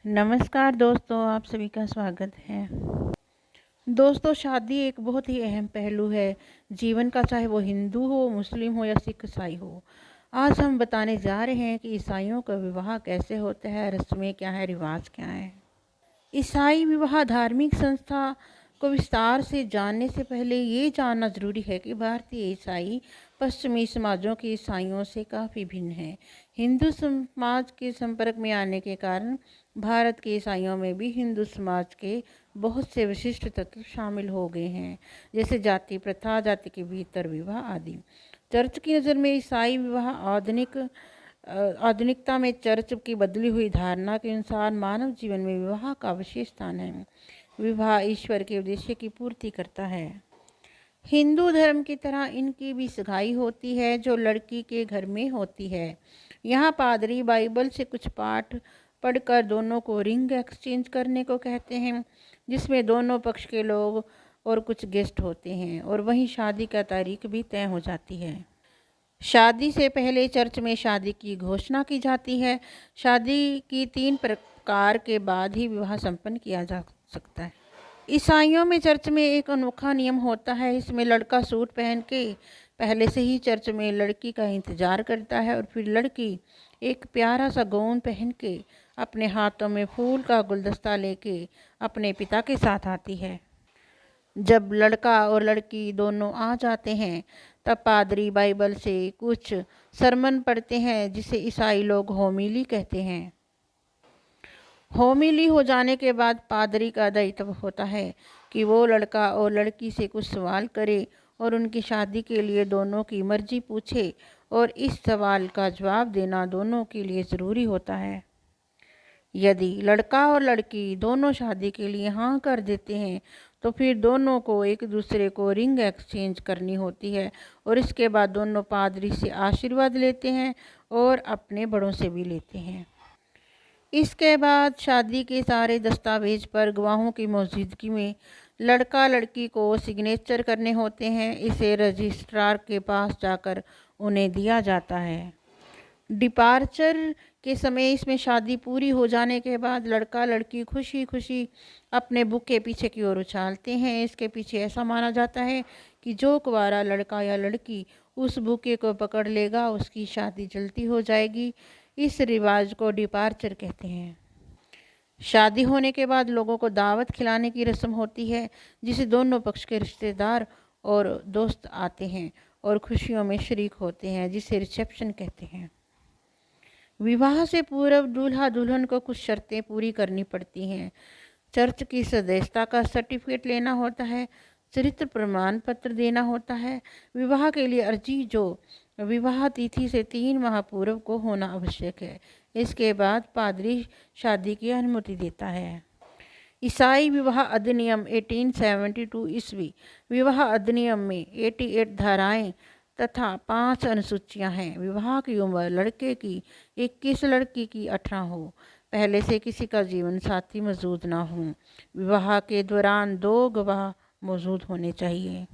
नमस्कार दोस्तों, आप सभी का स्वागत है। दोस्तों, शादी एक बहुत ही अहम पहलू है जीवन का, चाहे वो हिंदू हो, मुस्लिम हो या सिख ईसाई हो। आज हम बताने जा रहे हैं कि ईसाइयों का विवाह कैसे होता है, रस्में क्या है, रिवाज क्या है। ईसाई विवाह धार्मिक संस्था को विस्तार से जानने से पहले ये जानना जरूरी है कि भारतीय ईसाई पश्चिमी समाजों के ईसाइयों से काफ़ी भिन्न है। हिंदू समाज के संपर्क में आने के कारण भारत के ईसाइयों में भी हिंदू समाज के बहुत से विशिष्ट तत्व शामिल हो गए हैं, जैसे जाति प्रथा, जाति के भीतर विवाह आदि। चर्च की नज़र में ईसाई विवाह आधुनिकता में चर्च की बदली हुई धारणा के अनुसार मानव जीवन में विवाह का विशेष स्थान है। विवाह ईश्वर के उद्देश्य की पूर्ति करता है। हिंदू धर्म की तरह इनकी भी सगाई होती है, जो लड़की के घर में होती है। यहाँ पादरी बाइबल से कुछ पाठ पढ़कर दोनों को रिंग एक्सचेंज करने को कहते हैं, जिसमें दोनों पक्ष के लोग और कुछ गेस्ट होते हैं, और वहीं शादी का तारीख भी तय हो जाती है। शादी से पहले चर्च में शादी की घोषणा की जाती है। शादी की 3 प्रकार के बाद ही विवाह संपन्न किया जा सकता है। ईसाइयों में चर्च में एक अनोखा नियम होता है। इसमें लड़का सूट पहन के पहले से ही चर्च में लड़की का इंतजार करता है, और फिर लड़की एक प्यारा सा गाउन पहन के अपने हाथों में फूल का गुलदस्ता लेके अपने पिता के साथ आती है। जब लड़का और लड़की दोनों आ जाते हैं, तब पादरी बाइबल से कुछ सरमन पढ़ते हैं, जिसे ईसाई लोग होमिली कहते हैं। होमिली हो जाने के बाद पादरी का दायित्व होता है कि वो लड़का और लड़की से कुछ सवाल करे और उनकी शादी के लिए दोनों की मर्जी पूछे, और इस सवाल का जवाब देना दोनों के लिए ज़रूरी होता है। यदि लड़का और लड़की दोनों शादी के लिए हाँ कर देते हैं, तो फिर दोनों को एक दूसरे को रिंग एक्सचेंज करनी होती है, और इसके बाद दोनों पादरी से आशीर्वाद लेते हैं और अपने बड़ों से भी लेते हैं। इसके बाद शादी के सारे दस्तावेज पर गवाहों की मौजूदगी में लड़का लड़की को सिग्नेचर करने होते हैं। इसे रजिस्ट्रार के पास जाकर उन्हें दिया जाता है। डिपार्चर के समय इसमें शादी पूरी हो जाने के बाद लड़का लड़की खुशी खुशी अपने बुक के पीछे की ओर उछालते हैं। इसके पीछे ऐसा माना जाता है कि जो कुंवारा लड़का या लड़की उस बुके को पकड़ लेगा, उसकी शादी जल्दी हो जाएगी। इस रिवाज को डिपार्चर कहते हैं। शादी होने के बाद लोगों को दावत खिलाने की रस्म होती है, जिसे दोनों पक्ष के रिश्तेदार और दोस्त आते हैं और खुशियों में शरीक होते हैं, जिसे रिसेप्शन कहते हैं। विवाह से पूर्व दूल्हा दुल्हन को कुछ शर्तें पूरी करनी पड़ती हैं। चर्च की सदस्यता का सर्टिफिकेट लेना होता है, चरित्र प्रमाण पत्र देना होता है। विवाह के लिए अर्जी जो विवाह तिथि से 3 माह पूर्व को होना आवश्यक है। इसके बाद पादरी शादी की अनुमति देता है। ईसाई विवाह अधिनियम 1872 ईस्वी विवाह अधिनियम में 88 धाराएं तथा 5 अनुसूचियां हैं। विवाह की उम्र लड़के की 21, लड़की की 18 हो। पहले से किसी का जीवन साथी मौजूद ना हो। विवाह के दौरान 2 गवाह मौजूद होने चाहिए।